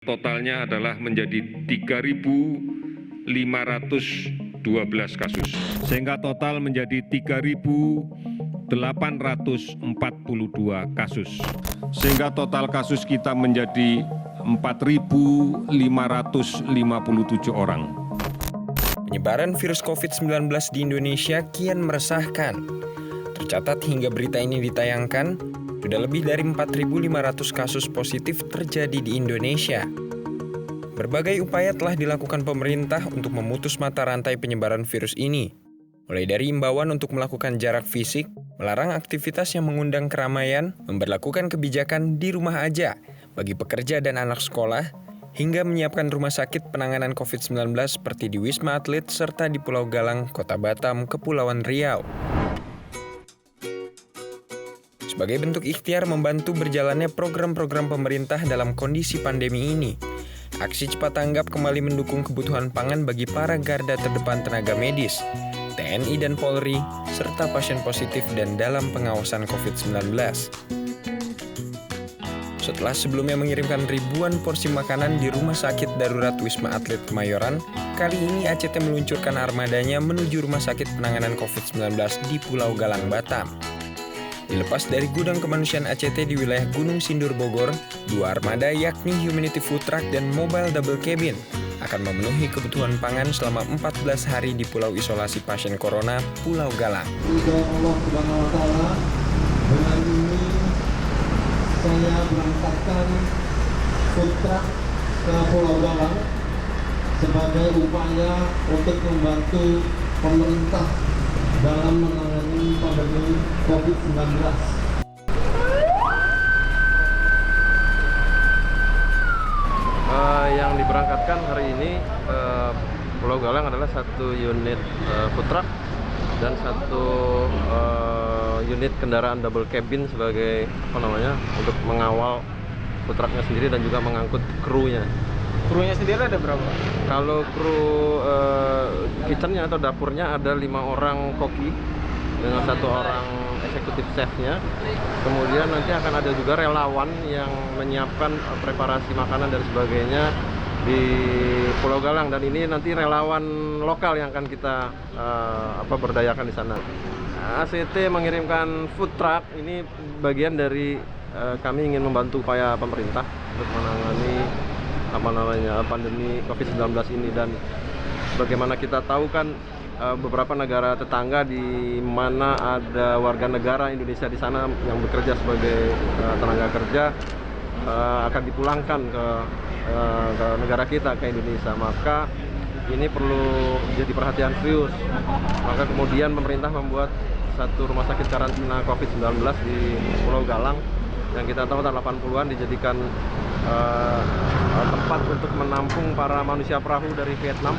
Totalnya adalah menjadi 3.512 kasus, sehingga total menjadi 3.842 kasus, sehingga total kasus kita menjadi 4.557 orang. Penyebaran virus COVID-19 di Indonesia kian meresahkan. Tercatat hingga berita ini ditayangkan, sudah lebih dari 4.500 kasus positif terjadi di Indonesia. Berbagai upaya telah dilakukan pemerintah untuk memutus mata rantai penyebaran virus ini. Mulai dari imbauan untuk melakukan jarak fisik, melarang aktivitas yang mengundang keramaian, memberlakukan kebijakan di rumah aja bagi pekerja dan anak sekolah, hingga menyiapkan rumah sakit penanganan COVID-19 seperti di Wisma Atlet serta di Pulau Galang, Kota Batam, Kepulauan Riau. Sebagai bentuk ikhtiar membantu berjalannya program-program pemerintah dalam kondisi pandemi ini, Aksi Cepat Tanggap kembali mendukung kebutuhan pangan bagi para garda terdepan tenaga medis, TNI dan Polri, serta pasien positif dan dalam pengawasan COVID-19. Setelah sebelumnya mengirimkan ribuan porsi makanan di Rumah Sakit Darurat Wisma Atlet Kemayoran, kali ini ACT meluncurkan armadanya menuju Rumah Sakit Penanganan COVID-19 di Pulau Galang, Batam. Dilepas dari gudang kemanusiaan ACT di wilayah Gunung Sindur, Bogor, dua armada yakni Humanity Food Truck dan Mobile Double Cabin akan memenuhi kebutuhan pangan selama 14 hari di Pulau Isolasi Pasien Corona, Pulau Galang. Allah Subhanahu wa Ta'ala, dengan ini saya berangkatkan food truck ke Pulau Galang sebagai upaya untuk membantu pemerintah dalam menangani pandemi COVID-19. Yang diberangkatkan hari ini Pulau Galang adalah satu unit food truck dan satu unit kendaraan double cabin sebagai untuk mengawal food trucknya sendiri dan juga mengangkut krunya. Krunya sendiri ada berapa? Kalau kru kitchennya atau dapurnya ada 5 orang koki dengan 1 orang eksekutif chefnya. Kemudian nanti akan ada juga relawan yang menyiapkan preparasi makanan dan sebagainya di Pulau Galang, dan ini nanti relawan lokal yang akan kita berdayakan di sana. ACT mengirimkan food truck ini bagian dari kami ingin membantu upaya pemerintah untuk menangani pandemi COVID-19 ini, dan bagaimana kita tahu kan beberapa negara tetangga di mana ada warga negara Indonesia di sana yang bekerja sebagai tenaga kerja akan dipulangkan ke negara kita, ke Indonesia. Maka ini perlu jadi perhatian serius. Maka kemudian pemerintah membuat satu rumah sakit karantina COVID-19 di Pulau Galang yang kita tahu tahun 80-an dijadikan tempat untuk menampung para manusia perahu dari Vietnam.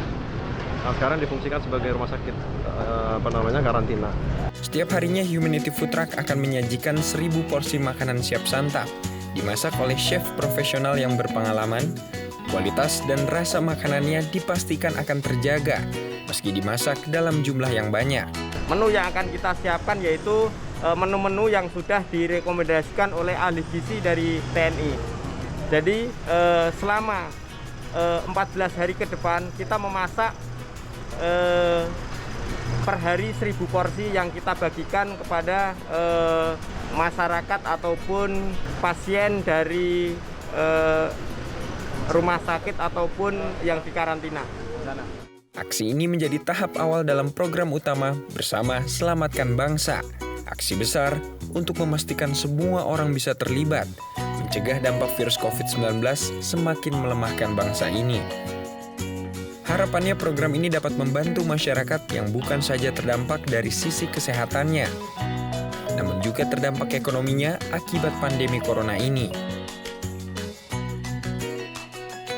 Nah, sekarang difungsikan sebagai rumah sakit karantina. Setiap harinya Humanity Food Truck akan menyajikan 1.000 porsi makanan siap santap, dimasak oleh chef profesional yang berpengalaman. Kualitas dan rasa makanannya dipastikan akan terjaga meski dimasak dalam jumlah yang banyak. Menu yang akan kita siapkan yaitu menu-menu yang sudah direkomendasikan oleh ahli gizi dari TNI. Jadi selama 14 hari ke depan kita memasak per hari 1.000 porsi yang kita bagikan kepada masyarakat ataupun pasien dari rumah sakit ataupun yang dikarantina. Aksi ini menjadi tahap awal dalam program utama bersama Selamatkan Bangsa. Aksi besar untuk memastikan semua orang bisa terlibat, mencegah dampak virus COVID-19 semakin melemahkan bangsa ini. Harapannya program ini dapat membantu masyarakat yang bukan saja terdampak dari sisi kesehatannya, namun juga terdampak ekonominya akibat pandemi corona ini.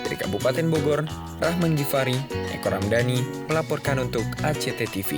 Dari Kabupaten Bogor, Rahman Gifari, Eko Ramdhani melaporkan untuk ACT TV.